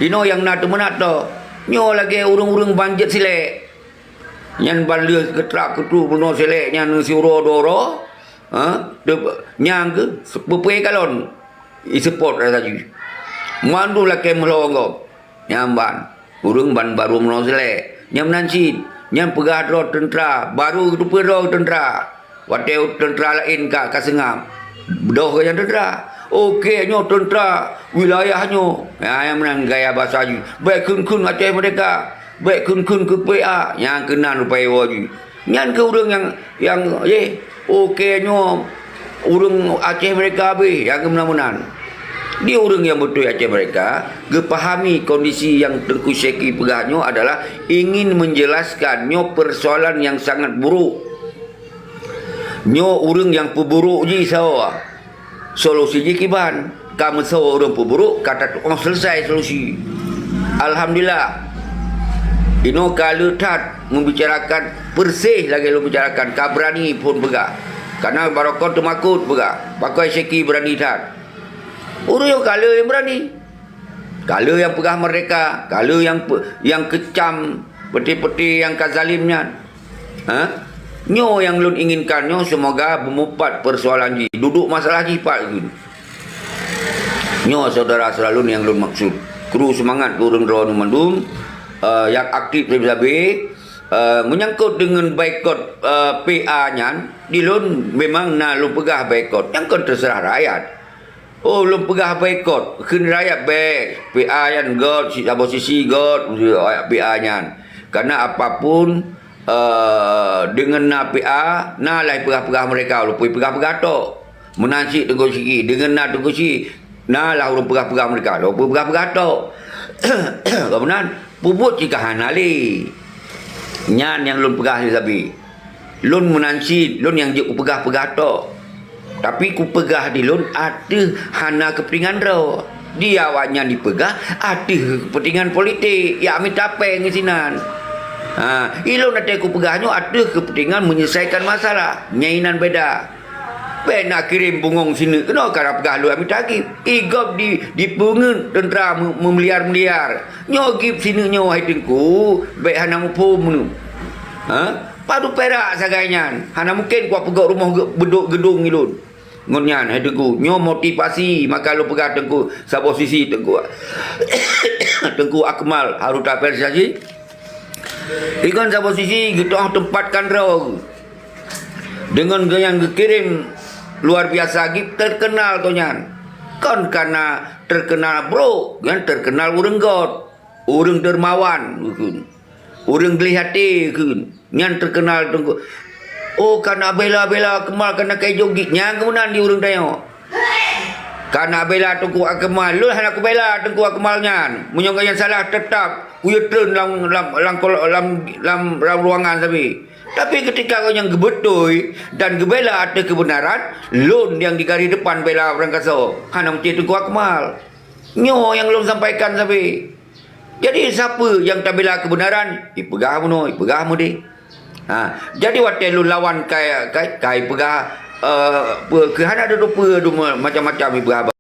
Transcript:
Ino yang nak tu menat tu. Nyo lagi urung-urung banjet silek. Nyan ban leu ketrak ketu puno silek nyan si uro-doro. Nyang ke sepupai kalon. I support saja. Mandu lagi melongo. Nyamban. Urung ban baru puno silek. Nyam nancit. Nyam pegah dro tentera. Baru tu pedro tentera. Wateu tentera lain ka sengam. Doh ke yang tentera. Okey nyo tentera wilayahnya. Yang menang gaya bahasa ju. Baik kun Aceh mereka. Baik kun ke PA yang kenal rupai waju. Nyan ke urang yang okey nyo urang Aceh mereka be yang kemenan-menan. Dia orang yang betul Aceh mereka kepahami kondisi yang Tengku Syeki pegahnya adalah ingin menjelaskan nyo persoalan yang sangat buruk. Nyo orang yang peburuk je sawa. Solusi je kiban. Kamu sawa orang peburuk kata tu selesai solusi. Alhamdulillah. Ino kalau tak membicarakan bersih lagi lu bicarakan kabrani pun begak. Karena barokah tu makut begak. Pakai Syeki berani tak. Orang yang kalau yang berani. Kalau yang pegah mereka, kalau yang kecam peti-peti yang kazalimnya. Nyo yang lun inginkan nyo semoga memupat persoalan ji. Duduk masalah ji pak gun. Nyo saudara selalu yang lun maksud. Kru semangat turun roh mandum yang aktif lebih menyangkut dengan boikot PA nya di lun memang na lun pegah boikot. Yang kan terserah rakyat. Oh lun pegah boikot. Ken rakyat baik. PA nya god, si oposisi god, PA nya. Karena apapun dengan na PA na lai pegah-pegah mereka lu pegah-pegah tu menansi Tengku Syeki dengan na Tengku Syeki na lah urang pegah-pegah mereka lu pegah-pegah tu kemudian puput jika hanali nyan yang lun pegah ni sabi lun menansi lun yang je pegah-pegah tu tapi ku pegah di lun ada hana kepentingan ro dia awaknya dipegah ada kepentingan politik ya amit tapeng sinan. Ilo nanti aku pegahnya ada kepentingan menyelesaikan masalah. Nyainan beda. Ben nak kirim bungong sini. Kena kara pegah lu ambil takip. Igop di pungun tentera memeliar-meliar. Nyogip sini nyawa hitinku. Baik hana mupum nu. Padu perak sagainya. Hana mungkin kuat pegak rumah beduk gedung ilun. Ngonyan hitinku. Nyo motivasi maka lu pegah Tengku saposisi Tengku. Tengku Akmal harus tak persasi. Ikan sa posisi kita tempatkan roh dengan yang dikirim luar biasa gitu terkenal tu nyan kan karena terkenal bro kan terkenal urang god urang dermawan urang geli hati nyan terkenal Tengku oh karena bela Kemal karena kai jogi nya kemudian di urang dayo karena bela Tengku Akmal lu hana aku bela Tengku Akmal nyan munyong yang salah tetap uya turun dalam ruangan tapi ketika kau yang gebetul dan gebela ada kebenaran lun yang di garis depan bela orang kaso hana mesti Tengku Akmal nyo yang lun sampaikan jadi siapa yang tak bela kebenaran ipegah mu deh jadi waktu lun lawan kai pegah ke hana ada macam-macam ipegah